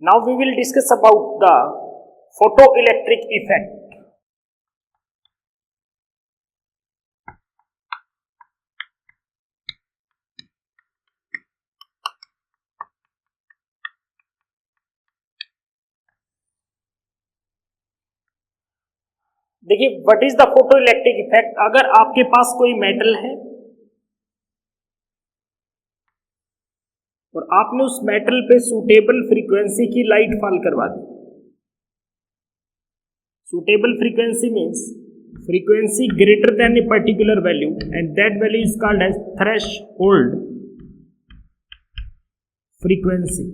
Now we will discuss about the photoelectric effect. देखिए what is the photoelectric effect. अगर आपके पास कोई metal है और आपने उस मेटल पे सूटेबल फ्रीक्वेंसी की लाइट फॉल करवा दी। Suitable frequency means frequency greater than a particular value and that value is called as threshold frequency.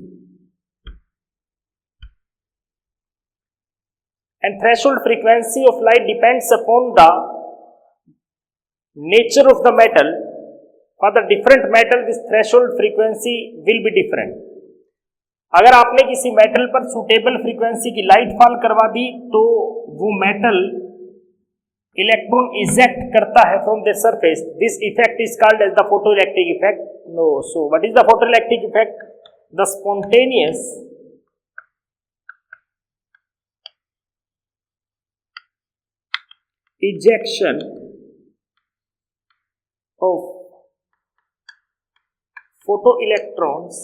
And threshold frequency of light depends upon the nature of the metal. For the different metal, this threshold frequency will be different. अगर आपने किसी metal पर suitable frequency की light fall करवा दी तो वो metal electron eject करता है from the surface. This effect is called as the photoelectric effect. No, so what is the photoelectric effect? The spontaneous ejection of photoelectrons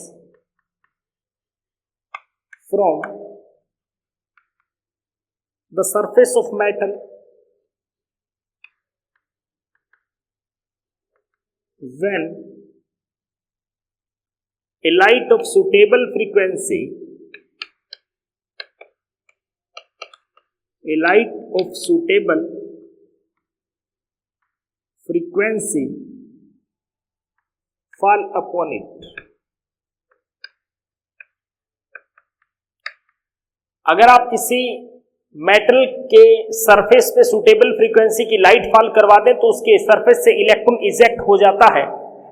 from the surface of metal when a light of suitable frequency fall upon it। अगर आप किसी metal के surface पे suitable frequency की light fall करवा दें तो उसके सरफेस से इलेक्ट्रॉन इजेक्ट हो जाता है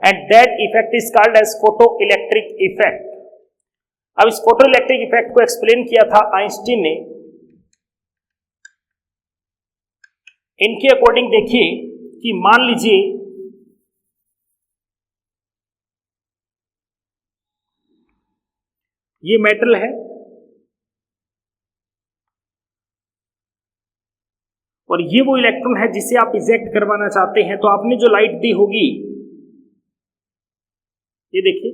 and that effect is called as photoelectric effect. अब इस फोटोइलेक्ट्रिक इफेक्ट को एक्सप्लेन किया था आइंस्टीन ने। इनके अकॉर्डिंग देखिए कि मान लीजिए ये मेटल है और ये वो इलेक्ट्रॉन है जिसे आप इजेक्ट करवाना चाहते हैं। तो आपने जो लाइट दी होगी, ये देखिए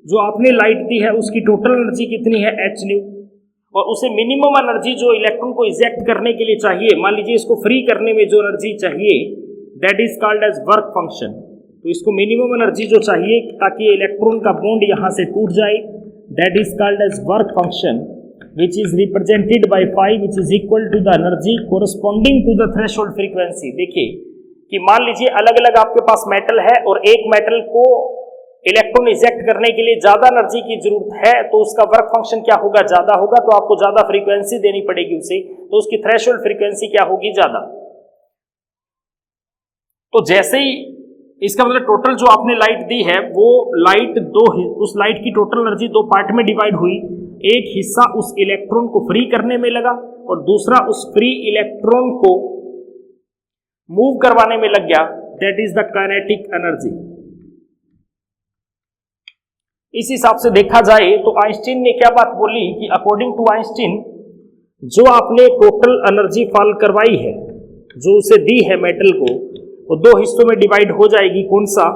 जो आपने लाइट दी है उसकी टोटल एनर्जी कितनी है, h न्यू, और उसे मिनिमम एनर्जी जो इलेक्ट्रॉन को इजेक्ट करने के लिए चाहिए, मान लीजिए इसको फ्री करने में जो एनर्जी चाहिए that is called as work function. तो इसको मिनिमम एनर्जी जो चाहिए ताकि इलेक्ट्रॉन का बॉन्ड यहां से टूट जाए that is called as work function which is represented by phi which is equal to the energy corresponding to the threshold frequency। देखिए कि मान लीजिए अलग अलग आपके पास मेटल है और एक मेटल को इलेक्ट्रॉन इजेक्ट करने के लिए ज्यादा एनर्जी की जरूरत है तो उसका वर्क फंक्शन क्या होगा, ज्यादा होगा। तो आपको ज्यादा फ्रीक्वेंसी देनी पड़ेगी उसे, तो उसकी थ्रेशोल्ड फ्रीक्वेंसी क्या होगी, ज्यादा। तो जैसे ही इसका मतलब टोटल जो आपने लाइट दी है वो लाइट उस लाइट की टोटल एनर्जी दो पार्ट में डिवाइड हुई। एक हिस्सा उस इलेक्ट्रॉन को फ्री करने में लगा और दूसरा उस फ्री इलेक्ट्रॉन को मूव करवाने में लग गया, that is the kinetic energy. इस हिसाब से देखा जाए तो आइंस्टीन ने क्या बात बोली कि अकॉर्डिंग टू आइंस्टीन जो आपने टोटल एनर्जी फॉल करवाई है, जो उसे दी है मेटल को, वो दो हिस्सों में डिवाइड हो जाएगी। कौन सा?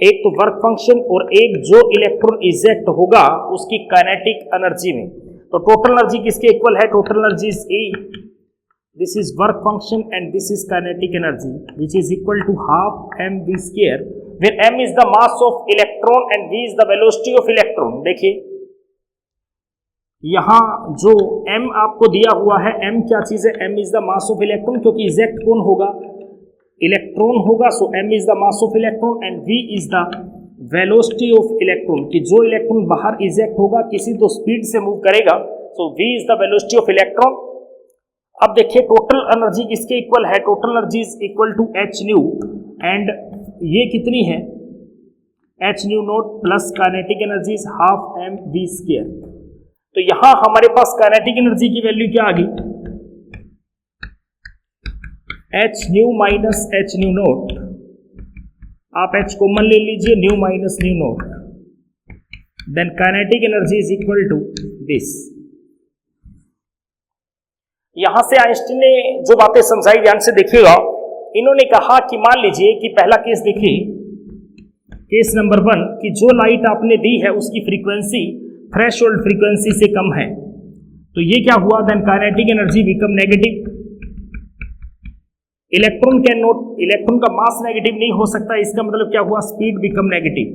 एक तो वर्क फंक्शन और एक जो इलेक्ट्रॉन इजेक्ट होगा उसकी काइनेटिक एनर्जी में। तो टोटल एनर्जी किसके इक्वल है? Total energy is E, this is work function and this is kinetic energy which is equal to half mv square, where m is the mass of electron and v is the velocity of electron. देखिए यहां जो m आपको दिया हुआ है, m क्या चीज है? m is the mass of electron, क्योंकि इजेक्ट कौन होगा? इलेक्ट्रॉन होगा। सो m is the mass of electron and v is the velocity of electron, कि जो इलेक्ट्रॉन बाहर इजेक्ट होगा किसी तो स्पीड से मूव करेगा, so v is the velocity of electron. अब देखिए टोटल एनर्जी किसके इक्वल है? Total energy is equal to h nu and ये कितनी है? h nu naught plus kinetic energy is half mv square. तो यहां हमारे पास काइनेटिक एनर्जी की वैल्यू क्या आ गई? h nu minus h nu naught, आप h कॉमन ले लीजिए, nu minus nu naught, then kinetic energy is equal to this यहां से आइंस्टीन ने जो बातें समझाई, ध्यान से देखिएगा। इन्होंने कहा कि मान लीजिए कि पहला केस देखिए, केस नंबर 1, कि जो लाइट आपने दी है उसकी फ्रीक्वेंसी थ्रेशोल्ड फ्रीक्वेंसी से कम है, तो ये क्या हुआ, then kinetic energy become negative. Electron can not, electron का मास नेगेटिव नहीं हो सकता, इसका मतलब क्या हुआ, speed become negative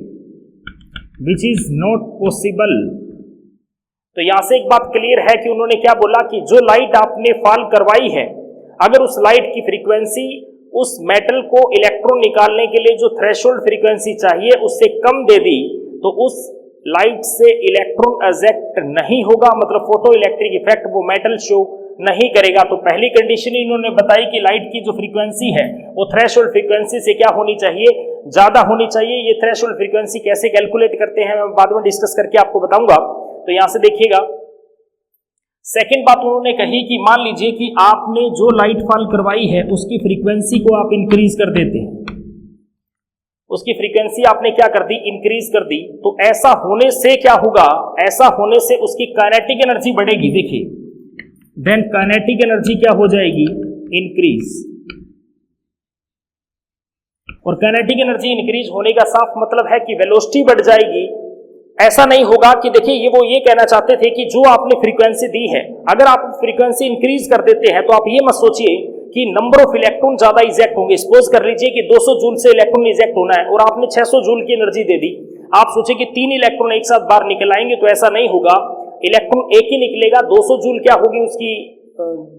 which is not possible. तो यहां से एक बात क्लियर है कि उन्होंने क्या बोला कि जो लाइट आपने फॉल करवाई है, अगर उस लाइट की फ्रीक्वेंसी उस मेटल को इलेक्ट्रॉन निकालने के लिए जो थ्रेशोल्ड फ्रीक्वेंसी चाहिए उससे कम दे दी, तो उस लाइट से इलेक्ट्रॉन एजेक्ट नहीं होगा, मतलब फोटो इलेक्ट्रिक इफेक्ट वो मेटल शो नहीं करेगा। तो पहली कंडीशन इन्होंने बताई कि लाइट की जो फ्रीक्वेंसी है वो थ्रेशोल्ड फ्रीक्वेंसी से क्या होनी चाहिए, ज्यादा होनी चाहिए। ये थ्रेशोल्ड फ्रीक्वेंसी कैसे कैलकुलेट करते हैं मैं बाद में डिस्कस करके आपको बताऊंगा। तो यहां से देखिएगा, सेकेंड बात उन्होंने कही कि मान लीजिए कि आपने जो लाइट फॉल करवाई है उसकी फ्रीक्वेंसी को आप इंक्रीज कर देते हैं, उसकी फ्रीक्वेंसी आपने क्या कर दी, इंक्रीज कर दी, तो ऐसा होने से क्या होगा, ऐसा होने से उसकी काइनेटिक एनर्जी बढ़ेगी। देखिए, देन काइनेटिक एनर्जी क्या हो जाएगी, इंक्रीज। और काइनेटिक एनर्जी इंक्रीज होने का साफ मतलब है कि वेलोसिटी बढ़ जाएगी। ऐसा नहीं होगा कि देखिए वो ये कहना चाहते थे कि जो आपने फ्रीक्वेंसी दी है, अगर आप फ्रीक्वेंसी इंक्रीज कर देते हैं तो आप ये मत सोचिए कि नंबर ऑफ इलेक्ट्रॉन ज्यादा इजेक्ट होंगे। सपोज कर लीजिए कि 200 जूल से इलेक्ट्रॉन इजेक्ट होना है और आपने 600 जूल की एनर्जी दे दी, आप सोचे कि 3 इलेक्ट्रॉन एक साथ बाहर निकल आएंगे, तो ऐसा नहीं होगा। इलेक्ट्रॉन एक ही निकलेगा। 200 जूल क्या होगी उसकी,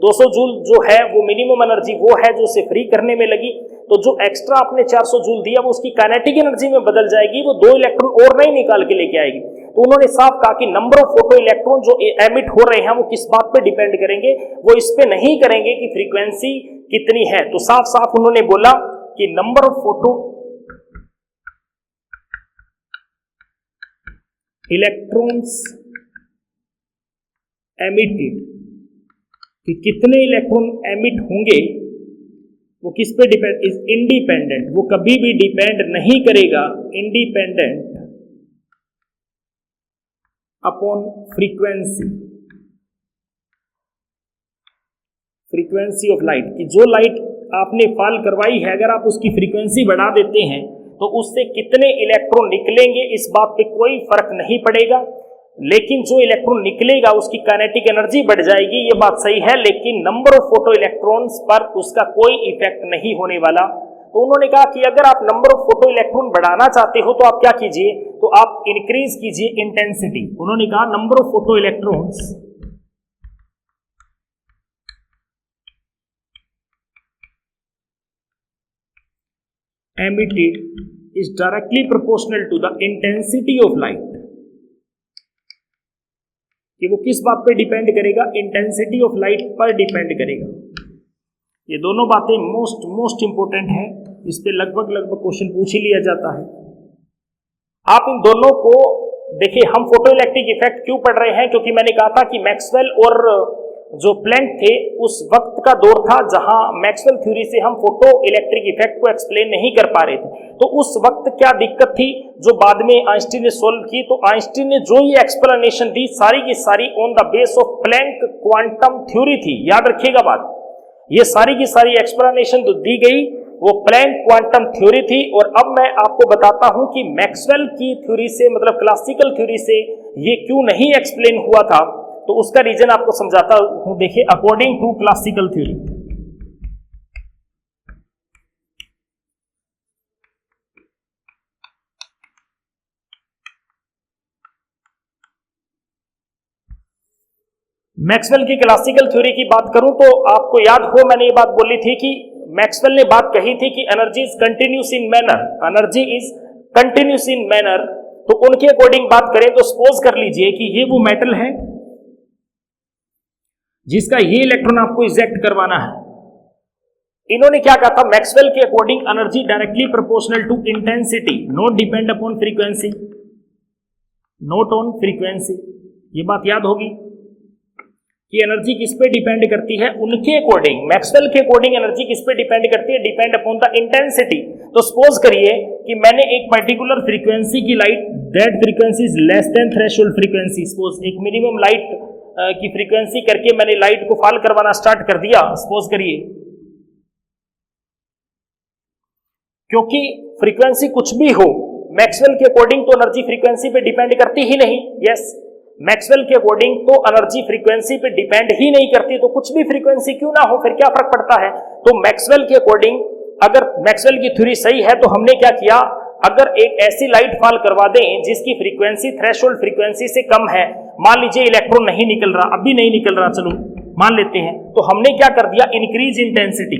200 जूल जो है वो मिनिमम एनर्जी वो है जो उसे फ्री करने में लगी, तो जो एक्स्ट्रा आपने 400 जूल दिया वो उसकी काइनेटिक एनर्जी में बदल जाएगी, वो 2 इलेक्ट्रॉन और नहीं निकाल के लेके आएगी। तो उन्होंने साफ कहा कि नंबर ऑफ फोटो इलेक्ट्रॉन जो एमिट हो रहे हैं वो किस बात पे डिपेंड करेंगे, वो इस पे नहीं करेंगे कि फ्रीक्वेंसी कितनी है। तो साफ साफ उन्होंने बोला कि number of photo electrons emitted, कि कितने इलेक्ट्रॉन एमिट होंगे वो किस पे डिपेंड, इज इंडिपेंडेंट, वो कभी भी डिपेंड नहीं करेगा, independent upon frequency, frequency of light, कि जो लाइट आपने फॉल करवाई है अगर आप उसकी फ्रीक्वेंसी बढ़ा देते हैं तो उससे कितने इलेक्ट्रॉन निकलेंगे इस बात पे कोई फर्क नहीं पड़ेगा, लेकिन जो इलेक्ट्रॉन निकलेगा उसकी काइनेटिक एनर्जी बढ़ जाएगी, ये बात सही है, लेकिन नंबर ऑफ फोटो इलेक्ट्रॉन्स पर उसका कोई इफेक्ट नहीं होने वाला। तो उन्होंने कहा कि अगर आप नंबर ऑफ फोटो इलेक्ट्रॉन बढ़ाना चाहते हो तो आप क्या कीजिए, तो आप इंक्रीज कीजिए इंटेंसिटी। उन्होंने कहा number of photo electrons emitted is directly proportional to the intensity of light, कि वो किस बात पे डिपेंड करेगा, इंटेंसिटी ऑफ लाइट पर डिपेंड करेगा। ये दोनों बातें मोस्ट इंपोर्टेंट है, इस पे लगभग क्वेश्चन पूछ ही लिया जाता है। आप इन दोनों को देखिए, हम फोटो इलेक्ट्रिक इफेक्ट क्यों पढ़ रहे हैं, क्योंकि मैंने कहा था कि मैक्सवेल और जो प्लैंक थे उस वक्त का दौर था जहां मैक्सवेल थ्योरी से हम फोटो इलेक्ट्रिक इफेक्ट को एक्सप्लेन नहीं कर पा रहे थे। तो उस वक्त क्या दिक्कत थी जो बाद में आइंस्टीन ने सोल्व की, तो आइंस्टीन ने जो ये एक्सप्लेनेशन दी सारी की सारी on the base of Planck quantum theory थी। याद रखिएगा बात, ये सारी की सारी एक्सप्लेनेशन जो दी गई वो प्लैंक क्वांटम थ्योरी थी। और अब मैं आपको बताता हूं कि मैक्सवेल की थ्योरी से, मतलब क्लासिकल थ्योरी से ये क्यों नहीं एक्सप्लेन हुआ था, तो उसका रीजन आपको समझाता हूं। देखिए, according to classical theory, Maxwell की क्लासिकल थ्योरी की बात करूं तो आपको याद हो मैंने ये बात बोली थी कि मैक्सवेल ने बात कही थी कि energy is continuous in manner, energy is continuous in manner. तो उनके अकॉर्डिंग बात करें तो सपोज कर लीजिए कि ये वो मेटल है जिसका ये इलेक्ट्रॉन आपको इजेक्ट करवाना है। इन्होंने क्या कहा था, मैक्सवेल के according energy directly proportional to intensity, not depend upon frequency, not on frequency. ये बात याद होगी कि एनर्जी किस पे डिपेंड करती है, उनके अकॉर्डिंग, मैक्सवेल के अकॉर्डिंग एनर्जी किस पे डिपेंड करती है, डिपेंड अपॉन द इंटेंसिटी। तो सपोज करिए कि मैंने एक पर्टिकुलर फ्रीक्वेंसी की light, that frequency is less than threshold frequency, suppose एक मिनिमम लाइट की फ्रीक्वेंसी करके मैंने लाइट को फॉल करवाना स्टार्ट कर दिया, सपोज करिए, क्योंकि फ्रीक्वेंसी कुछ भी हो मैक्सवेल के अकॉर्डिंग तो एनर्जी फ्रीक्वेंसी पे डिपेंड करती ही नहीं। यस, मैक्सवेल के अकॉर्डिंग तो एनर्जी फ्रीक्वेंसी पे डिपेंड ही नहीं करती, तो कुछ भी फ्रीक्वेंसी क्यों ना हो फिर क्या फर्क पड़ता है। तो मैक्सवेल के अकॉर्डिंग अगर मैक्सवेल की थ्योरी सही है तो हमने क्या किया, अगर एक ऐसी लाइट फॉल करवा दें जिसकी फ्रीक्वेंसी थ्रेशोल्ड फ्रीक्वेंसी से कम है, मान लीजिए इलेक्ट्रॉन नहीं निकल रहा, अभी नहीं निकल रहा, चलो मान लेते हैं, तो हमने क्या कर दिया, इंक्रीज इंटेंसिटी,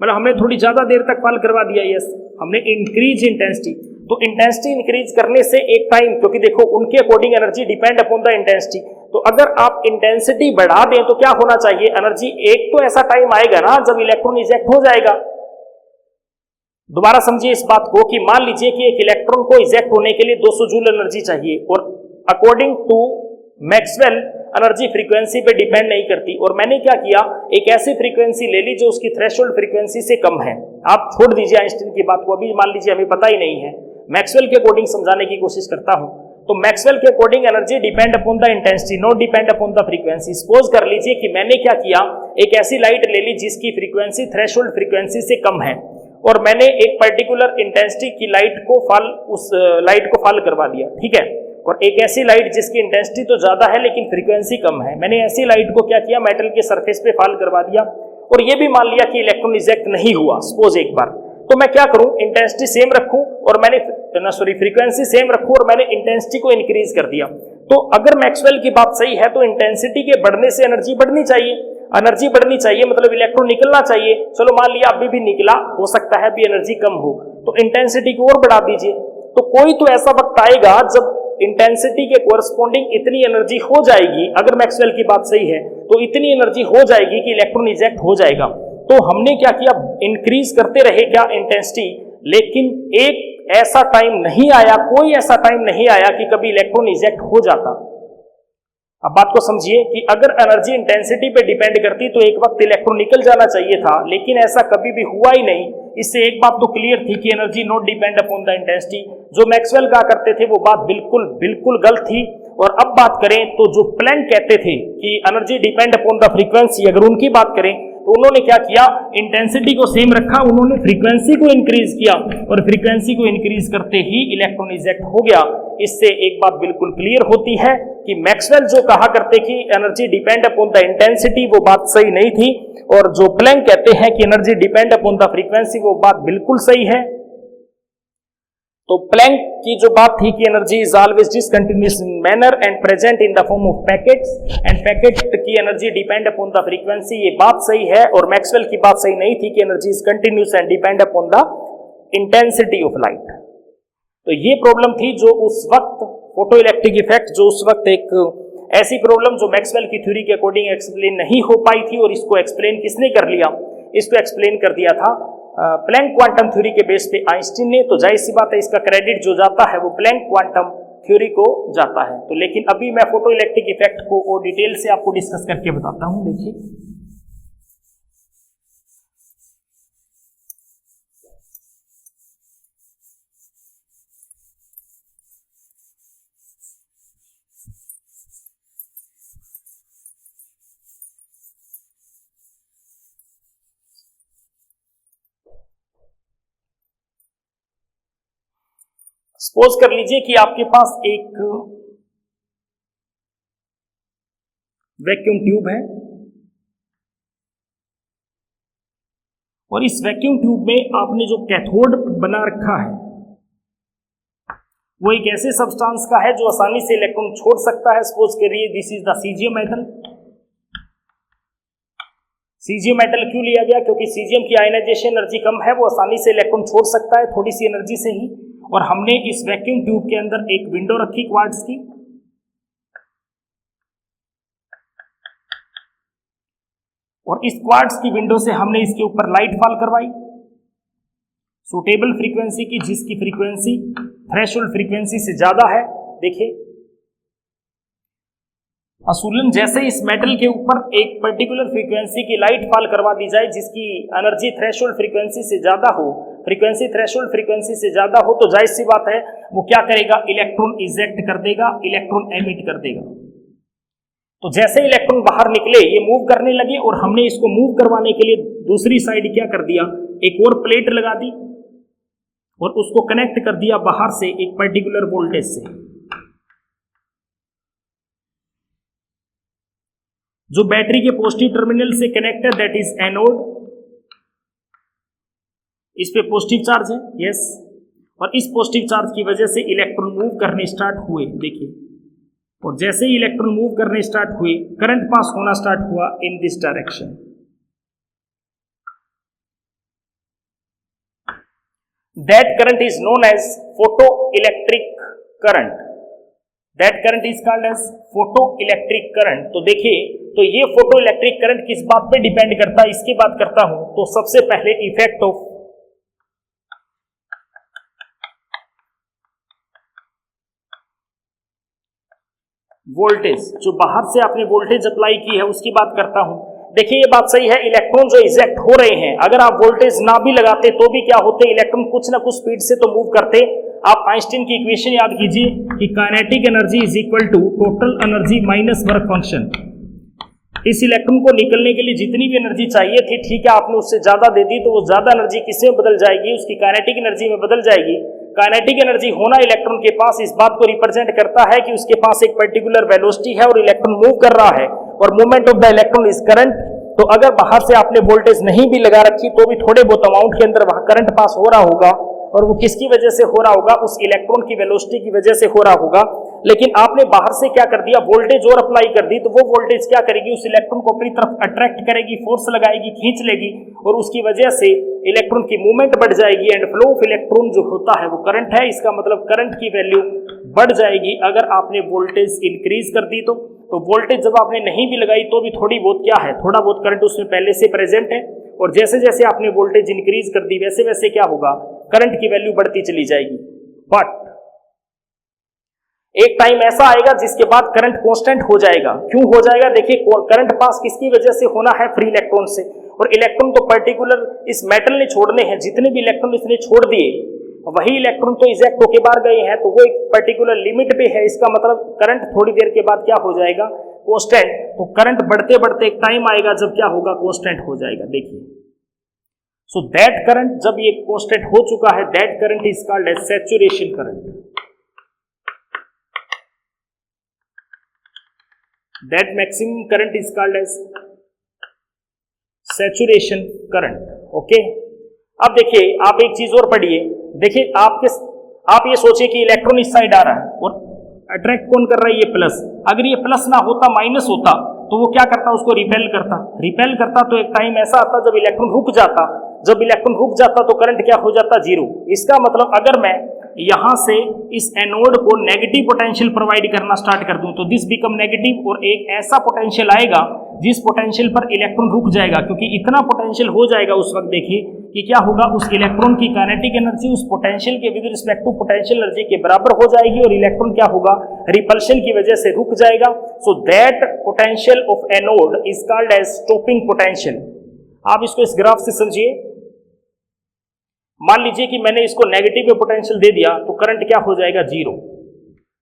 मतलब हमने थोड़ी ज्यादा देर तक फॉल करवा दिया। यस, हमने इंक्रीज इंटेंसिटी, तो इंटेंसिटी इंक्रीज करने से एक टाइम, क्योंकि देखो उनके according energy depend upon the intensity, तो अगर आप इंटेंसिटी बढ़ा दें तो क्या होना चाहिए, एनर्जी, एक तो ऐसा टाइम आएगा ना जब इलेक्ट्रॉन इजेक्ट हो जाएगा। दोबारा समझिए इस बात को कि मान लीजिए कि एक इलेक्ट्रॉन को इजेक्ट होने के लिए 200 जूल एनर्जी चाहिए, और according to Maxwell energy frequency पे डिपेंड नहीं करती, और मैंने क्या किया, एक ऐसी फ्रीक्वेंसी ले ली जो उसकी थ्रेशोल्ड फ्रीक्वेंसी से कम है। आप छोड़ दीजिए आइंस्टीन की बात को, अभी मान लीजिए हमें पता ही नहीं है, मैक्सवेल के अकॉर्डिंग समझाने की कोशिश करता हूं। तो मैक्सवेल के according energy depend upon the intensity, not depend upon the frequency. Suppose कर लीजिए कि मैंने क्या किया, एक ऐसी लाइट ले ली जिसकी फ्रीक्वेंसी थ्रेशोल्ड फ्रीक्वेंसी से कम है, और मैंने एक पर्टिकुलर इंटेंसिटी की लाइट को उस लाइट को फॉल करवा दिया, ठीक है। और एक ऐसी लाइट जिसकी इंटेंसिटी तो ज्यादा है लेकिन फ्रीक्वेंसी कम है, मैंने ऐसी लाइट को क्या किया, मेटल के सरफेस पे फॉल करवा दिया, और ये भी मान लिया कि इलेक्ट्रॉन इजेक्ट नहीं हुआ, सपोज एक बार, तो मैं क्या करूं, इंटेंसिटी सेम रखूं और मैंने फ्रीक्वेंसी सेम रखूं और मैंने इंटेंसिटी को इंक्रीज कर दिया। तो अगर मैक्सवेल की बात सही है तो इंटेंसिटी के बढ़ने से एनर्जी बढ़नी चाहिए, एनर्जी बढ़नी चाहिए मतलब इलेक्ट्रॉन निकलना चाहिए। चलो मान लिया अभी भी निकला, हो सकता है अभी एनर्जी कम हो, तो इंटेंसिटी को और बढ़ा दीजिए। तो कोई तो ऐसा वक्त आएगा जब इंटेंसिटी के कोरस्पॉन्डिंग इतनी एनर्जी हो जाएगी, अगर मैक्सवेल की बात सही है तो इतनी एनर्जी हो जाएगी कि इलेक्ट्रॉन इजेक्ट हो जाएगा। तो हमने क्या किया, इंक्रीज करते रहे क्या इंटेंसिटी, लेकिन एक ऐसा टाइम नहीं आया, कोई ऐसा टाइम नहीं आया कि कभी इलेक्ट्रॉन इजेक्ट हो जाता। अब बात को समझिए कि अगर एनर्जी इंटेंसिटी पे डिपेंड करती तो एक वक्त इलेक्ट्रॉन निकल जाना चाहिए था, लेकिन ऐसा कभी भी हुआ ही नहीं। इससे एक बात तो क्लियर थी कि energy not depend upon the intensity. जो मैक्सवेल कहा करते थे वो बात बिल्कुल बिल्कुल गलत थी। और अब बात करें तो जो प्लैंक कहते थे कि energy depend upon the frequency, अगर उनकी बात करें तो उन्होंने क्या किया, इंटेंसिटी को सेम रखा, उन्होंने फ्रीक्वेंसी को इंक्रीज किया, और फ्रीक्वेंसी को इंक्रीज करते ही इलेक्ट्रॉन इजेक्ट हो गया। इससे एक बात बिल्कुल क्लियर होती है कि मैक्सवेल जो कहा करते कि energy depend upon the intensity, वो बात सही नहीं थी, और जो प्लैंक कहते हैं कि energy depend upon the frequency, वो बात बिल्कुल सही है। तो प्लैंक की जो बात थी कि energy is always discontinuous in manner and present in the form of packets and packet की energy depend upon the frequency, ये बात सही है। और मैक्सवेल की बात सही नहीं थी कि energy is continuous and depend upon the intensity of light. तो ये प्रॉब्लम थी जो उस वक्त फोटो इलेक्ट्रिक इफेक्ट, जो उस वक्त एक ऐसी प्रॉब्लम जो मैक्सवेल की थ्योरी के अकॉर्डिंग एक्सप्लेन नहीं हो पाई थी, और इसको एक्सप्लेन किसने कर लिया, इसको एक्सप्लेन कर दिया था प्लैंक क्वांटम थ्योरी के बेस पे आइंस्टीन ने। तो जाहिर सी बात है इसका क्रेडिट जो जाता है वो प्लैंक क्वांटम थ्योरी को जाता है। तो लेकिन अभी मैं फोटो इलेक्ट्रिक इफेक्ट को और डिटेल से आपको डिस्कस करके बताता हूं। देखिए, सपोज कर लीजिए कि आपके पास एक वैक्यूम ट्यूब है, और इस वैक्यूम ट्यूब में आपने जो कैथोड बना रखा है वो एक ऐसे सब्सटेंस का है जो आसानी से इलेक्ट्रॉन छोड़ सकता है। सपोज करिए this is the caesium metal. Caesium metal क्यों लिया गया, क्योंकि सीजियम की आयनाइजेशन एनर्जी कम है, वो आसानी से इलेक्ट्रॉन छोड़ सकता है थोड़ी सी एनर्जी से ही। और हमने इस वैक्यूम ट्यूब के अंदर एक विंडो रखी क्वार्ट्ज की, और इस क्वार्ट्ज की विंडो से हमने इसके ऊपर लाइट फॉल करवाई सूटेबल फ्रीक्वेंसी की, जिसकी फ्रीक्वेंसी थ्रेशोल्ड फ्रीक्वेंसी से ज्यादा है। देखिए असूलन जैसे इस मेटल के ऊपर एक पर्टिकुलर फ्रीक्वेंसी की लाइट फॉल करवा दी जाए जिसकी एनर्जी थ्रेशोल्ड फ्रीक्वेंसी से ज्यादा हो, फ्रीक्वेंसी थ्रेशोल्ड फ्रीक्वेंसी से ज्यादा हो, तो जाहिर सी बात है वो क्या करेगा, इलेक्ट्रॉन इजेक्ट कर देगा, इलेक्ट्रॉन एमिट कर देगा। तो जैसे इलेक्ट्रॉन बाहर निकले ये मूव करने लगे और हमने इसको मूव करवाने के लिए दूसरी साइड क्या कर दिया, एक और प्लेट लगा दी और उसको कनेक्ट कर दिया बाहर से एक पर्टिकुलर वोल्टेज से। जो बैटरी के पॉजिटिव टर्मिनल से कनेक्ट है दैट इज एनोड, इस पे पॉजिटिव चार्ज है, यस, और इस पॉजिटिव चार्ज की वजह से इलेक्ट्रॉन मूव करने स्टार्ट हुए, देखिए, और जैसे ही इलेक्ट्रॉन मूव करने स्टार्ट हुए करंट पास होना स्टार्ट हुआ in this direction. That current is known as photo electric current, that current is called as photo electric current. तो देखिए, तो ये फोटो इलेक्ट्रिक करंट किस बात पे डिपेंड करता है, इसकी बात करता हूं तो सबसे पहले इफेक्ट ऑफ वोल्टेज, जो बाहर से आपने वोल्टेज अप्लाई की है उसकी बात करता हूं। देखिए ये बात सही है, इलेक्ट्रॉन जो इजेक्ट हो रहे हैं अगर आप वोल्टेज ना भी लगाते तो भी क्या होते, इलेक्ट्रॉन कुछ ना कुछ स्पीड से तो मूव करते। आप आइंस्टीन की इक्वेशन याद कीजिए कि kinetic energy is equal to total energy minus work function. इस इलेक्ट्रॉन को निकलने के लिए जितनी भी एनर्जी चाहिए थी, ठीक है, आपने उससे ज्यादा दे दी तो वो ज्यादा एनर्जी किसमें बदल जाएगी, उसकी काइनेटिक एनर्जी में बदल जाएगी। काइनेटिक एनर्जी होना इलेक्ट्रॉन के पास इस बात को रिप्रेजेंट करता है कि उसके पास एक पर्टिकुलर वेलोसिटी है और इलेक्ट्रॉन मूव कर रहा है और movement of the electron is current. तो अगर बाहर से आपने वोल्टेज नहीं भी लगा रखी तो भी थोड़े बहुत अमाउंट के अंदर वहां करंट पास हो रहा होगा, और वो किसकी वजह से हो रहा होगा, उस इलेक्ट्रॉन की वेलोसिटी की वजह से हो रहा होगा। लेकिन आपने बाहर से क्या कर दिया, वोल्टेज और अप्लाई कर दी, तो वो वोल्टेज क्या करेगी, उस इलेक्ट्रॉन को अपनी तरफ अट्रैक्ट करेगी, फोर्स लगाएगी, खींच लेगी, और उसकी वजह से इलेक्ट्रॉन की मूवमेंट बढ़ जाएगी एंड फ्लो ऑफ इलेक्ट्रॉन जो होता है वो करंट है। इसका मतलब करंट की वैल्यू बढ़ जाएगी अगर आपने वोल्टेज इंक्रीज कर दी तो वोल्टेज जब आपने नहीं भी लगाई तो भी थोड़ी बहुत क्या है, थोड़ा बहुत करंट उसमें पहले से प्रेजेंट है, और जैसे जैसे आपने वोल्टेज इंक्रीज कर दी वैसे वैसे क्या होगा, करंट की वैल्यू बढ़ती चली जाएगी। बट एक टाइम ऐसा आएगा जिसके बाद करंट कांस्टेंट हो जाएगा। क्यों हो जाएगा, देखिए, करंट पास किसकी वजह से होना है, फ्री इलेक्ट्रॉन से, और इलेक्ट्रॉन तो पर्टिकुलर इस मेटल ने छोड़ने हैं, जितने भी इलेक्ट्रॉन इसने छोड़ दिए वही इलेक्ट्रॉन तो इजेक्ट होके बाहर गए हैं, तो वो एक पर्टिकुलर लिमिट पे है। इसका मतलब करंट थोड़ी देर के बाद क्या हो जाएगा, कांस्टेंट। तो करंट बढ़ते बढ़ते एक टाइम आएगा जब क्या होगा, कांस्टेंट हो जाएगा। देखिए, सो दैट करंट जब ये कांस्टेंट हो चुका है, that current is called as saturation current. That maximum current is called as saturation current. Okay, अब देखिए, आप एक चीज और पढ़िए। देखिए, आप ये सोचिए कि इलेक्ट्रॉन इस साइड आ रहा है और अट्रैक्ट कौन कर रहा है, ये प्लस। अगर ये प्लस ना होता, माइनस होता, तो वो क्या करता, उसको रिपेल करता। तो एक टाइम ऐसा आता जब इलेक्ट्रॉन रुक जाता, तो करंट क्या हो जाता, जीरो। इसका मतलब अगर मैं यहां से इस एनोड को नेगेटिव पोटेंशियल प्रोवाइड करना स्टार्ट कर दूं तो दिस बिकम नेगेटिव, और एक ऐसा पोटेंशियल आएगा जिस पोटेंशियल पर इलेक्ट्रॉन रुक जाएगा, क्योंकि इतना पोटेंशियल हो जाएगा उस वक्त। देखिए कि क्या होगा, उस इलेक्ट्रॉन की काइनेटिक एनर्जी उस पोटेंशियल के with respect to potential energy के बराबर हो जाएगी, और इलेक्ट्रॉन क्या होगा, रिपल्शन की वजह से रुक जाएगा। So that potential of anode is called as stopping potential. आप इसको इस ग्राफ से समझिए। मान लीजिए कि मैंने इसको नेगेटिव में पोटेंशियल दे दिया तो करंट क्या हो जाएगा, जीरो।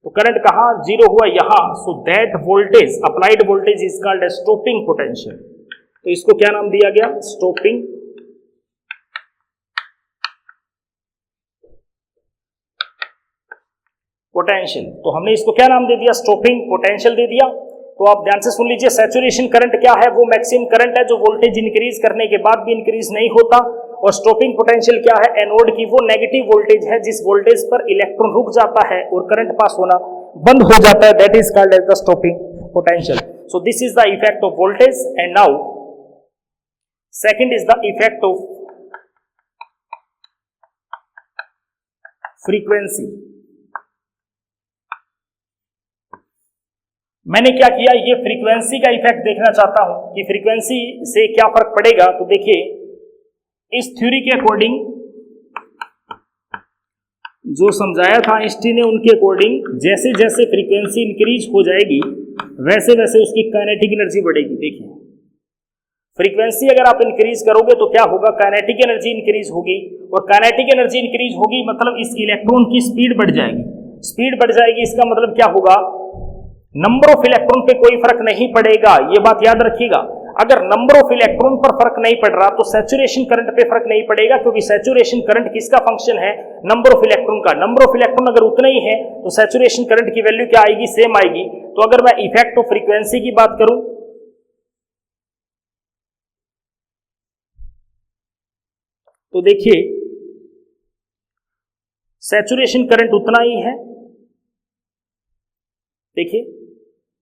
तो करंट कहां जीरो हुआ, यहां। So that voltage, applied voltage is called as stopping potential. तो इसको क्या नाम दिया गया, स्टॉपिंग पोटेंशियल। तो हमने इसको क्या नाम दे दिया, स्टॉपिंग पोटेंशियल दे दिया। तो आप ध्यान से सुन लीजिए, सैचुरेशन करंट क्या है, वो मैक्सिमम करंट है जो वोल्टेज इंक्रीज करने के बाद भी इंक्रीज नहीं होता, और स्टॉपिंग पोटेंशियल क्या है, एनोड की वो नेगेटिव वोल्टेज है जिस वोल्टेज पर इलेक्ट्रॉन रुक जाता है और करंट पास होना बंद हो जाता है, that is called as the stopping potential. So this is the effect of voltage. And now second is the effect of frequency. मैंने क्या किया, ये फ्रीक्वेंसी का इफेक्ट देखना चाहता हूं कि फ्रीक्वेंसी से क्या फर्क पड़ेगा। तो देखिए, इस थ्योरी के अकॉर्डिंग जो समझाया था आइंस्टीन ने, उनके अकॉर्डिंग जैसे जैसे फ्रीक्वेंसी इंक्रीज हो जाएगी वैसे वैसे उसकी काइनेटिक एनर्जी बढ़ेगी। देखिए, फ्रीक्वेंसी अगर आप इंक्रीज करोगे तो क्या होगा, काइनेटिक एनर्जी इंक्रीज होगी, और काइनेटिक एनर्जी इंक्रीज होगी मतलब इस इलेक्ट्रॉन की स्पीड बढ़ जाएगी। स्पीड बढ़ जाएगी, इसका मतलब क्या होगा, नंबर ऑफ इलेक्ट्रॉन पे कोई फर्क नहीं पड़ेगा, ये बात याद रखिएगा। अगर नंबर ऑफ इलेक्ट्रॉन पर फर्क नहीं पड़ रहा तो सैचुरेशन करंट पे फर्क नहीं पड़ेगा, क्योंकि सैचुरेशन करंट किसका फंक्शन है? नंबर ऑफ इलेक्ट्रॉन का। नंबर ऑफ इलेक्ट्रॉन अगर उतना ही है तो सैचुरेशन करंट की वैल्यू क्या आएगी? सेम आएगी। तो अगर मैं इफेक्ट ऑफ फ्रीक्वेंसी की बात करूं तो देखिए सैचुरेशन करंट उतना ही है, देखिए,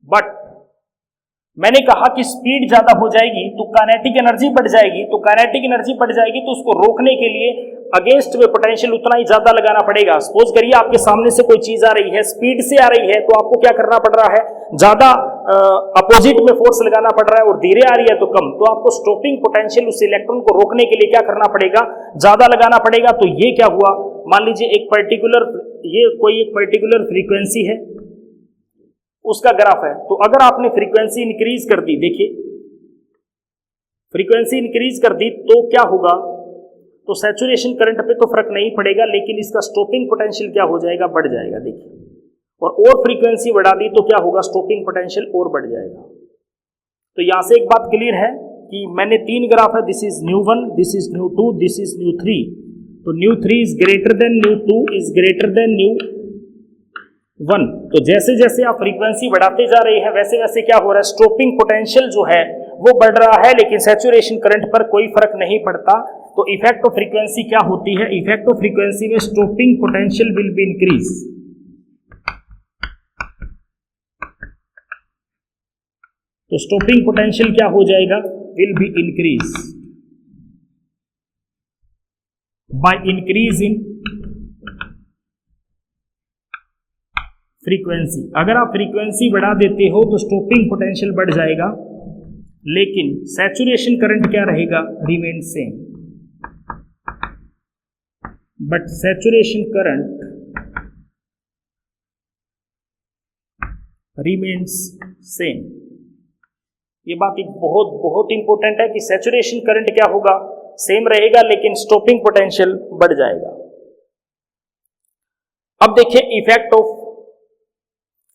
बट मैंने कहा कि स्पीड ज्यादा हो जाएगी तो काइनेटिक एनर्जी बढ़ जाएगी, तो काइनेटिक एनर्जी बढ़ जाएगी तो उसको रोकने के लिए अगेंस्ट में पोटेंशियल उतना ही ज्यादा लगाना पड़ेगा। सपोज करिए आपके सामने से कोई चीज आ रही है, स्पीड से आ रही है, तो आपको क्या करना पड़ रहा है? ज्यादा अपोजिट में फोर्स लगाना पड़ रहा है, और धीरे आ रही है तो कम, तो आपको स्टॉपिंग पोटेंशियल उस इलेक्ट्रॉन को रोकने के लिए क्या करना पड़ेगा? ज्यादा लगाना पड़ेगा। तो ये क्या हुआ? मान लीजिए एक पर्टिकुलर फ्रीक्वेंसी है, उसका ग्राफ है, तो अगर आपने फ्रीक्वेंसी इंक्रीज कर दी, देखिए फ्रीक्वेंसी इंक्रीज कर दी तो क्या होगा? तो सैचुरेशन करंट पे तो फर्क नहीं पड़ेगा, लेकिन इसका स्टॉपिंग पोटेंशियल क्या हो जाएगा? बढ़ जाएगा, देखिए। और फ्रीक्वेंसी बढ़ा दी तो क्या होगा? स्टॉपिंग पोटेंशियल और बढ़ जाएगा। तो यहां से एक बात क्लियर है कि मैंने 3 ग्राफ है, this is nu, this is nu, this is nu. तो nu is greater than nu is greater than nu. तो जैसे जैसे आप फ्रीक्वेंसी बढ़ाते जा रहे हैं वैसे वैसे क्या हो रहा है? स्टॉपिंग पोटेंशियल जो है वो बढ़ रहा है, लेकिन सैचुरेशन करंट पर कोई फर्क नहीं पड़ता। तो इफेक्ट ऑफ फ्रीक्वेंसी क्या होती है? इफेक्ट ऑफ फ्रीक्वेंसी में stopping potential will be increase. तो स्टॉपिंग पोटेंशियल क्या हो जाएगा? Will be increase by increase in frequency. अगर आप फ्रीक्वेंसी बढ़ा देते हो तो स्टॉपिंग पोटेंशियल बढ़ जाएगा, लेकिन सैचुरेशन करंट क्या रहेगा? Remain same. But saturation current remains same. ये बात एक बहुत बहुत इंपॉर्टेंट है कि सैचुरेशन करंट क्या होगा? सेम रहेगा, लेकिन स्टॉपिंग पोटेंशियल बढ़ जाएगा। अब देखिए इफेक्ट ऑफ,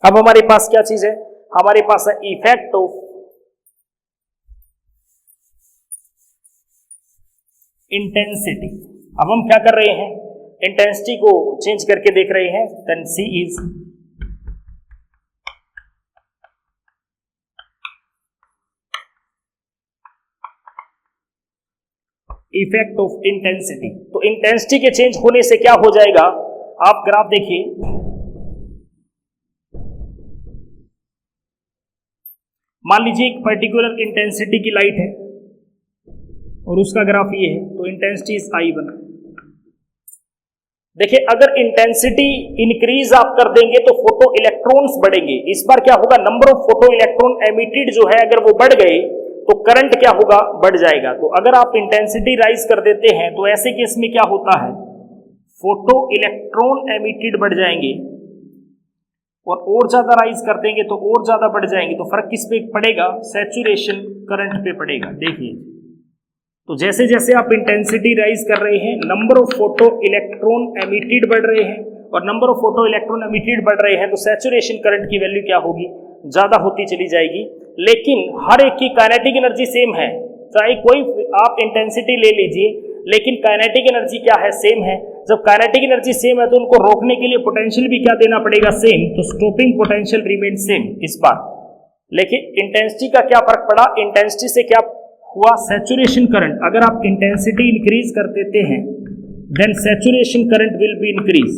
अब हमारे पास क्या चीज है? हमारे पास है इफेक्ट ऑफ इंटेंसिटी। अब हम क्या कर रहे हैं? इंटेंसिटी को चेंज करके देख रहे हैं। Then C is effect of intensity. तो इंटेंसिटी के चेंज होने से क्या हो जाएगा? आप ग्राफ देखिए, मान लीजिए एक पर्टिकुलर इंटेंसिटी की लाइट है और उसका ग्राफ ये है, तो इंटेंसिटी इज I1। देखिए अगर इंटेंसिटी इंक्रीज आप कर देंगे तो फोटो इलेक्ट्रॉन्स बढ़ेंगे। इस बार क्या होगा? Number of photo electron emitted जो है अगर वो बढ़ गए तो करंट क्या होगा? बढ़ जाएगा। तो अगर आप इंटेंसिटी राइज कर देते हैं तो ऐसे केस में क्या होता है? फोटो इलेक्ट्रॉन एमिटेड बढ़ जाएंगे, और ज्यादा राइज कर देंगे तो और ज्यादा बढ़ जाएंगे। तो फर्क किस पे पड़ेगा? सैचुरेशन करंट पे पड़ेगा। देखिए तो जैसे जैसे आप इंटेंसिटी राइज कर रहे हैं, number of photo electron emitted बढ़ रहे हैं, और number of photo electron emitted बढ़ रहे हैं, तो सैचुरेशन करंट की वैल्यू क्या होगी? ज्यादा होती चली जाएगी। लेकिन हर एक की काइनेटिक एनर्जी सेम है, चाहे कोई आप इंटेंसिटी ले लीजिए, लेकिन काइनेटिक एनर्जी क्या है? सेम है। जब काइनेटिक एनर्जी सेम है तो उनको रोकने के लिए पोटेंशियल भी क्या देना पड़ेगा? सेम। तो स्टॉपिंग पोटेंशियल रिमेन सेम इस बार। लेकिन इंटेंसिटी का क्या फर्क पड़ा? इंटेंसिटी से क्या हुआ? Saturation current. अगर आप इंटेंसिटी इंक्रीज कर देते हैं then saturation current will be increase.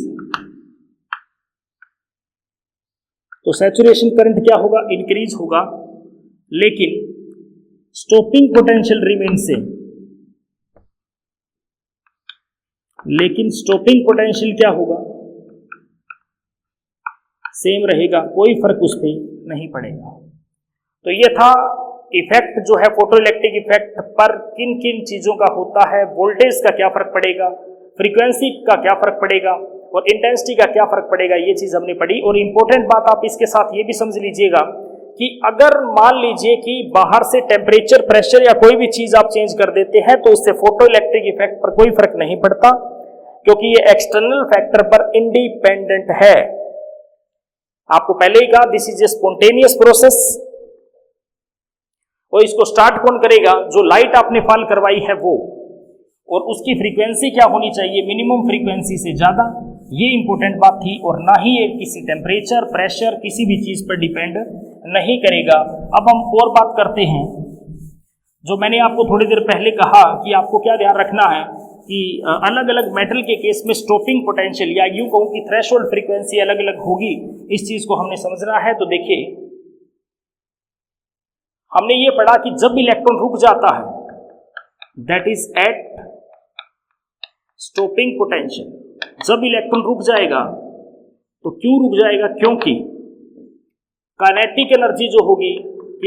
तो सैचुरेशन करंट क्या होगा? इंक्रीज होगा, लेकिन स्टॉपिंग पोटेंशियल रिमेन सेम। लेकिन स्टॉपिंग पोटेंशियल क्या होगा? सेम रहेगा, कोई फर्क उस पर नहीं पड़ेगा। तो ये था इफेक्ट जो है फोटोइलेक्ट्रिक इफेक्ट पर किन किन चीजों का होता है, वोल्टेज का क्या फर्क पड़ेगा, फ्रीक्वेंसी का क्या फर्क पड़ेगा, और इंटेंसिटी का क्या फर्क पड़ेगा। ये चीज हमने पढ़ी। और इंपॉर्टेंट बात आप इसके साथ ये भी समझ लीजिएगा कि अगर मान लीजिए कि बाहर से टेम्परेचर, प्रेशर या कोई भी चीज आप चेंज कर देते हैं तो उससे फोटोइलेक्ट्रिक इफेक्ट पर कोई फर्क नहीं पड़ता, क्योंकि ये एक्सटर्नल फैक्टर पर इंडिपेंडेंट है। आपको पहले ही कहा this is a spontaneous process. और इसको स्टार्ट कौन करेगा? जो लाइट आपने फॉल करवाई है वो, और उसकी फ्रीक्वेंसी क्या होनी चाहिए? मिनिमम फ्रीक्वेंसी से ज्यादा। ये इंपॉर्टेंट बात थी, और ना ही ये किसी टेम्परेचर, प्रेशर, किसी भी चीज पर डिपेंड नहीं करेगा। अब हम और बात करते हैं, जो मैंने आपको थोड़ी देर पहले कहा कि आपको क्या ध्यान रखना है कि अलग अलग मेटल के केस में स्टॉपिंग पोटेंशियल या यूं कहूं कि थ्रेशोल्ड फ्रीक्वेंसी अलग अलग होगी। इस चीज को हमने समझना है। तो देखिए, हमने ये पढ़ा कि जब इलेक्ट्रॉन रुक जाता है that is at stopping potential. जब इलेक्ट्रॉन रुक जाएगा, तो क्यों रुक जाएगा? क्योंकि काइनेटिक एनर्जी जो होगी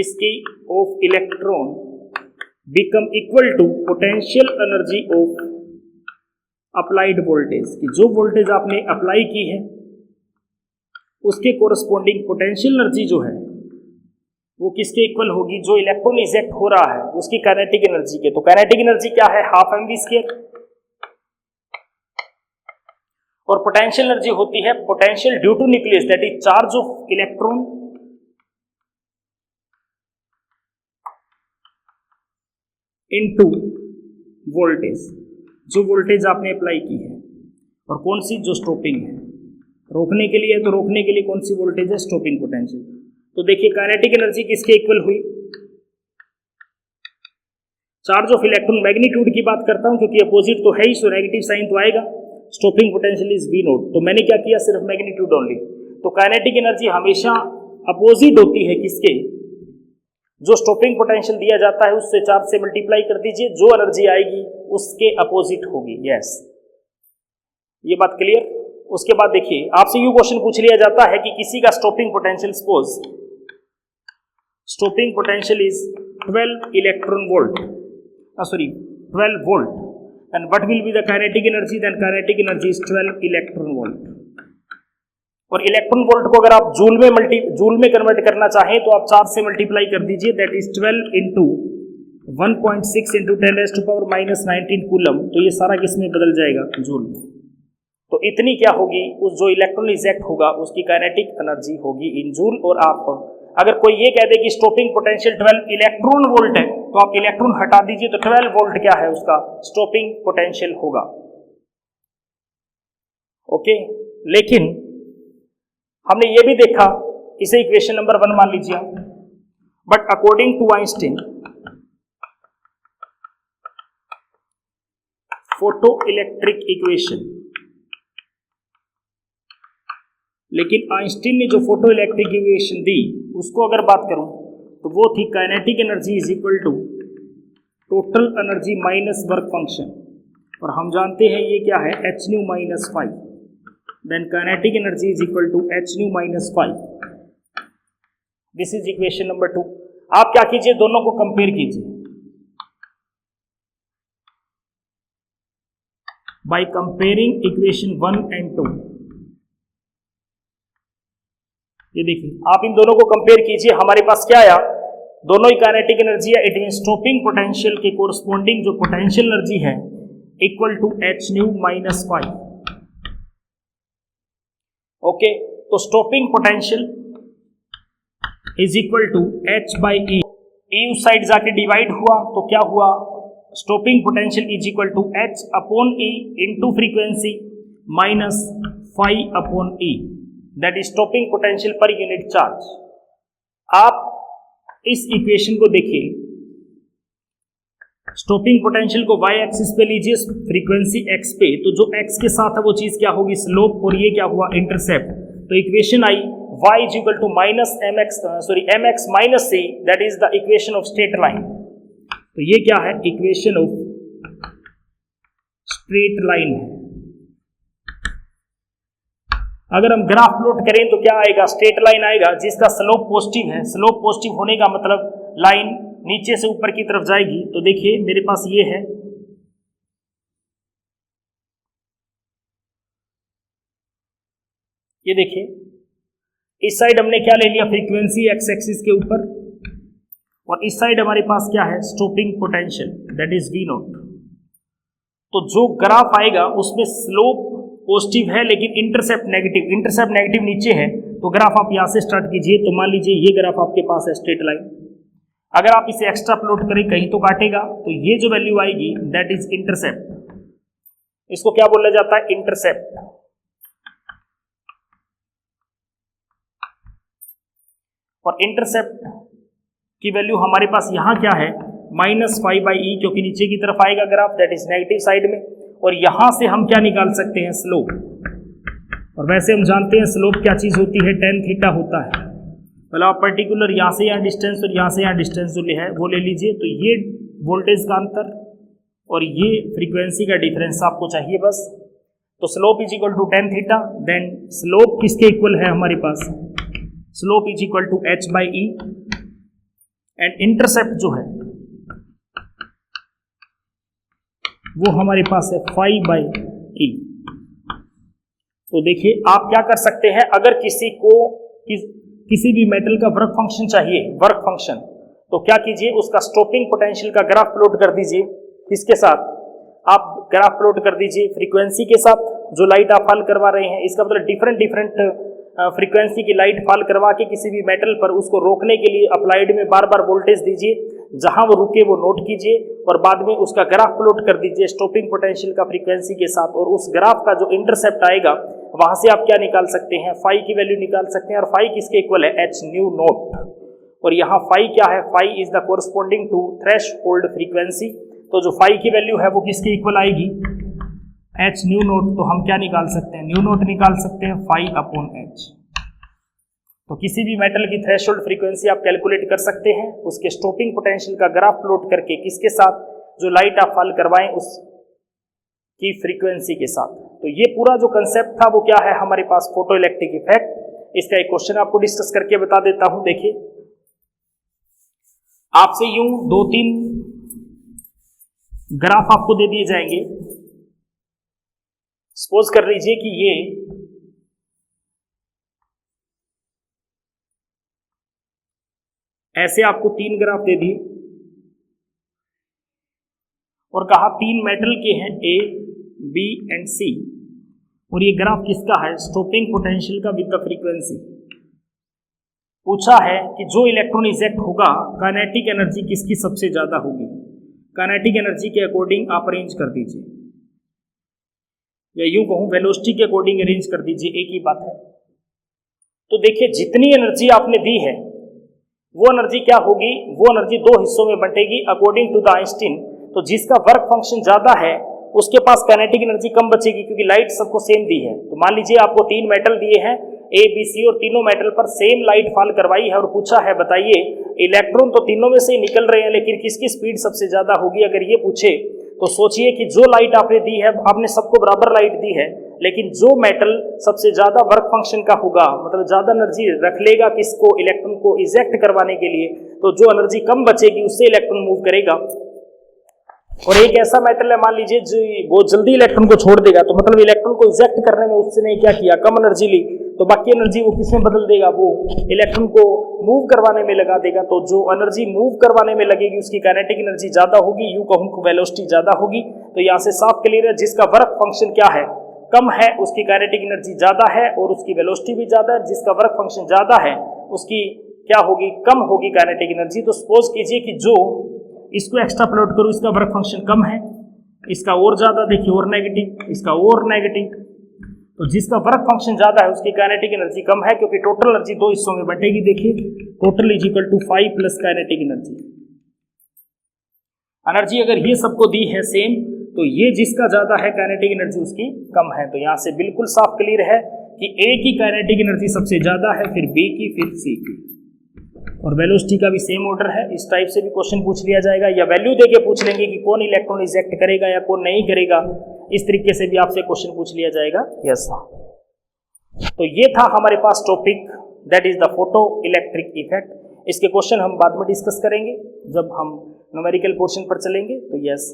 इसकी of electron become equal to potential energy of applied voltage, कि जो वोल्टेज आपने अप्लाई की है उसके कोरस्पॉन्डिंग पोटेंशियल एनर्जी जो है वो किसके इक्वल होगी? जो इलेक्ट्रॉन इजेक्ट हो रहा है उसकी काइनेटिक एनर्जी के। तो काइनेटिक एनर्जी क्या है? Half mv²। और पोटेंशियल एनर्जी होती है potential due to nucleus, that is charge of electron into voltage, जो वोल्टेज आपने अप्लाई की है। और कौन सी? जो स्टॉपिंग है, रोकने के लिए। तो रोकने के लिए कौन सी वोल्टेज है? Stopping potential. तो देखिए, काइनेटिक एनर्जी किसके इक्वल हुई? चार्ज ऑफ इलेक्ट्रॉन मैग्नीट्यूड की बात करता हूं क्योंकि अपोजिट तो है ही, सो नेगेटिव साइन तो आएगा। Stopping potential is V0। तो मैंने क्या किया? सिर्फ मैग्नीट्यूड ओनली। तो काइनेटिक एनर्जी हमेशा अपोजिट होती है किसके? जो स्टॉपिंग पोटेंशियल दिया जाता है उससे 4 से मल्टीप्लाई कर दीजिए, जो एनर्जी आएगी उसके अपोजिट होगी। यस, ये बात क्लियर। उसके बाद देखिए, आपसे यू क्वेश्चन पूछ लिया जाता है कि किसी का stopping potential, suppose stopping potential is 12 electron volt, 12 volt, and what will be the kinetic energy? Then kinetic energy is 12 electron volt. और इलेक्ट्रॉन वोल्ट को अगर आप जूल में कन्वर्ट करना चाहें तो आप 4 से मल्टीप्लाई कर दीजिए, that is 12 into 1.6 into 10⁻⁻19 coulomb. तो ये सारा किस में बदल जाएगा? जूल में। तो इतनी क्या होगी? उस जो इलेक्ट्रॉन इजेक्ट होगा उसकी काइनेटिक एनर्जी होगी इन जूल। और आप अगर कोई ये कह दे कि स्टॉपिंग पोटेंशियल 12 इलेक्ट्रॉन वोल्ट है, तो आप इलेक्ट्रॉन हटा दीजिए, तो 12 वोल्ट क्या है? उसका स्टॉपिंग पोटेंशियल होगा। ओके, लेकिन हमने ये भी देखा, इसे इक्वेशन नंबर 1 मान लीजिए, but according to Einstein photo electric equation, लेकिन आइंस्टीन ने जो फोटो इलेक्ट्रिक इक्वेशन दी उसको अगर बात करूं तो वो थी kinetic energy is equal to total energy minus work function. और हम जानते हैं ये क्या है? hν minus 5। Then kinetic energy is equal to hν minus 5। This is equation number 2। आप क्या कीजिए? दोनों को कंपेयर कीजिए बाय कंपेयरिंग इक्वेशन 1 एंड 2। ये देखिए, आप इन दोनों को कंपेयर कीजिए, हमारे पास क्या आया? दोनों ही काइनेटिक एनर्जी है, इट मीन स्टॉपिंग पोटेंशियल के कोरस्पॉन्डिंग जो पोटेंशियल एनर्जी है equal to hν minus 5। Okay, तो stopping potential is equal to h by E. E उस साइड जाके डिवाइड हुआ तो क्या हुआ? Stopping potential is equal to h upon E into frequency minus 5 upon E, that is stopping potential per unit charge. आप इस equation को देखिए, स्टॉपिंग पोटेंशियल को y एक्सिस पे लीजिए, फ्रीक्वेंसी x पे, तो जो x के साथ है वो चीज क्या होगी? स्लोप। और ये क्या हुआ? इंटरसेप्ट। तो equation I y is equal to mx minus c, that is the equation of straight line. तो ये क्या है? इक्वेशन ऑफ स्ट्रेट लाइन है। अगर हम ग्राफ प्लॉट करें तो क्या आएगा? स्ट्रेट लाइन आएगा जिसका स्लोप पॉजिटिव है। स्लोप पॉजिटिव होने का मतलब लाइन नीचे से ऊपर की तरफ जाएगी। तो देखिए, मेरे पास ये है, ये देखिए, इस साइड हमने क्या ले लिया? फ्रीक्वेंसी एक्स एक्सिस के ऊपर, और इस साइड हमारे पास क्या है? Stopping potential, that is V0। तो जो ग्राफ आएगा उसमें स्लोप पॉजिटिव है लेकिन इंटरसेप्ट नेगेटिव नीचे है, तो ग्राफ आप यहाँ से स्टार्ट कीजिए। तो मान लीजिए ये ग्राफ आपके पास है स्ट्रेट लाइन, अगर आप इसे एक्स्ट्रा प्लॉट करें कहीं तो काटेगा, तो ये जो वैल्यू आएगी दैट इज इंटरसेप्ट। इसको क्या बोला जाता है? इंटरसेप्ट। और इंटरसेप्ट की वैल्यू हमारे पास यहां क्या है? -5/e, क्योंकि नीचे की तरफ आएगा graph, that is negative side में। और यहां से हम क्या निकाल सकते हैं? स्लोप। और वैसे हम जानते हैं स्लोप क्या चीज होती है? tan थीटा होता है। मतलब आप पर्टिकुलर यहाँ से यहाँ डिस्टेंस और यहाँ से यहाँ डिस्टेंस जो है वो ले लीजिए। तो ये वोल्टेज का अंतर और ये फ्रीक्वेंसी का डिफरेंस आपको चाहिए बस। तो slope is equal to tan theta. Then slope किसके इक्वल है हमारे पास? Slope is equal to h/e। And intercept जो है वो हमारे पास है phi/e। तो देखिए आप क्या कर सकते हैं, अगर किसी को किसी भी मेटल का वर्क फंक्शन चाहिए, वर्क फंक्शन, तो क्या कीजिए, उसका स्टॉपिंग पोटेंशियल का ग्राफ प्लॉट कर दीजिए। किसके साथ? आप ग्राफ प्लॉट कर दीजिए फ्रीक्वेंसी के साथ, जो लाइट आप फॉल करवा रहे हैं। इसका मतलब डिफरेंट फ्रीक्वेंसी की लाइट फॉल करवा के किसी भी मेटल पर उसको रोकने के लिए अप्लाइड में बार बार वोल्टेज दीजिए, जहां वो रुके वो नोट कीजिए और बाद में उसका ग्राफ प्लॉट कर दीजिए स्टॉपिंग पोटेंशियल का फ्रीक्वेंसी के साथ। और उस ग्राफ का जो इंटरसेप्ट आएगा वहां से आप क्या निकाल सकते हैं? फाई की वैल्यू निकाल सकते हैं। और फाई किसके इक्वल है? h nu naught. और यहाँ फाई क्या है? Phi is the corresponding to threshold frequency. तो जो फाई की वैल्यू है वो किसके इक्वल आएगी? h nu not. तो हम क्या निकाल सकते हैं? न्यू नॉट निकाल सकते हैं φ/h। तो किसी भी मेटल की थ्रेशहोल्ड फ्रीक्वेंसी आप कैलकुलेट कर सकते हैं उसके स्टॉपिंग पोटेंशियल का ग्राफ प्लॉट करके, किसके साथ? जो लाइट आप फॉल करवाएं उस की फ्रीक्वेंसी के साथ। तो ये पूरा जो कंसेप्ट था वो क्या है हमारे पास? Photo electric effect. इसका एक क्वेश्चन आपको डिस्कस करके बता देता हूं। देखिए आपसे यूं 2-3 ग्राफ आपको दे दिए जाएंगे। सपोज कर लीजिए कि ये ऐसे आपको 3 ग्राफ दे दिए और कहा 3 मेटल के हैं A, B एंड C। और ये ग्राफ किसका है? स्टॉपिंग पोटेंशियल का विद द फ्रीक्वेंसी। पूछा है कि जो इलेक्ट्रॉन इजेक्ट होगा काइनेटिक एनर्जी किसकी सबसे ज्यादा होगी? काइनेटिक एनर्जी के अकॉर्डिंग आप अरेंज कर दीजिए, या यूं कहूं वेलोसिटी के अकॉर्डिंग अरेंज कर दीजिए, एक ही बात है। तो देखिए जितनी एनर्जी आपने दी है वो एनर्जी क्या होगी? वो एनर्जी 2 हिस्सों में बंटेगी अकॉर्डिंग टू द आइंस्टीन। तो जिसका वर्क फंक्शन ज्यादा है उसके पास काइनेटिक एनर्जी कम बचेगी, क्योंकि लाइट सबको सेम दी है। तो मान लीजिए आपको 3 मेटल दिए हैं A, B, C और तीनों मेटल पर सेम लाइट फॉल करवाई है और पूछा है बताइए इलेक्ट्रॉन तो तीनों में से निकल रहे हैं लेकिन किसकी स्पीड सबसे ज्यादा होगी? अगर ये पूछे तो सोचिए कि जो लाइट आपने दी है, आपने सबको बराबर लाइट दी है, लेकिन जो मेटल सबसे ज्यादा वर्क फंक्शन का होगा, मतलब ज्यादा एनर्जी रख लेगा किसको? इलेक्ट्रॉन को इजेक्ट करवाने के लिए, तो जो एनर्जी कम बचेगी उससे इलेक्ट्रॉन मूव करेगा। और एक ऐसा मेटल है मान लीजिए जो बहुत जल्दी इलेक्ट्रॉन को छोड़ देगा, तो मतलब इलेक्ट्रॉन को इजेक्ट करने में उसने क्या किया? कम एनर्जी ली, तो बाकी एनर्जी वो किसमें बदल देगा? वो इलेक्ट्रॉन को मूव करवाने में लगा देगा। तो जो एनर्जी मूव करवाने में लगेगी उसकी काइनेटिक एनर्जी ज्यादा होगी, यूं कहूं वेलोसिटी ज्यादा होगी। तो यहाँ से साफ क्लियर है, जिसका वर्क फंक्शन क्या है? कम है, उसकी काइनेटिक एनर्जी ज्यादा है और उसकी वेलोसिटी भी ज्यादा है। जिसका वर्क फंक्शन ज्यादा है उसकी क्या होगी? कम होगी काइनेटिक एनर्जी। तो सपोज कीजिए कि जो इसको एक्स्ट्रा प्लॉट करो, इसका वर्क फंक्शन कम है, इसका और ज्यादा, देखिए और नेगेटिव, इसका और नेगेटिव। तो जिसका वर्क फंक्शन ज्यादा है उसकी काइनेटिक एनर्जी कम है, क्योंकि टोटल एनर्जी 2 हिस्सों में बटेगी। देखिए total is equal to 5 plus kinetic energy. Energy अगर ये सबको दी है सेम, तो ये जिसका ज्यादा है काइनेटिक एनर्जी उसकी कम है। तो यहां से बिल्कुल साफ क्लियर है कि A की काइनेटिक एनर्जी सबसे ज्यादा है, फिर B की, फिर C की। और वेलोसिटी का भी सेम ऑर्डर है। इस टाइप से भी क्वेश्चन पूछ लिया जाएगा, या वैल्यू देके पूछ लेंगे कि कौन इलेक्ट्रॉन इजेक्ट करेगा या कौन नहीं करेगा। इस तरीके से भी आपसे क्वेश्चन पूछ लिया जाएगा। यस, तो ये था हमारे पास topic, that is the photo electric effect. इसके क्वेश्चन हम बाद में डिस्कस करेंगे जब हम न्यूमेरिकल पोर्शन पर चलेंगे। तो यस।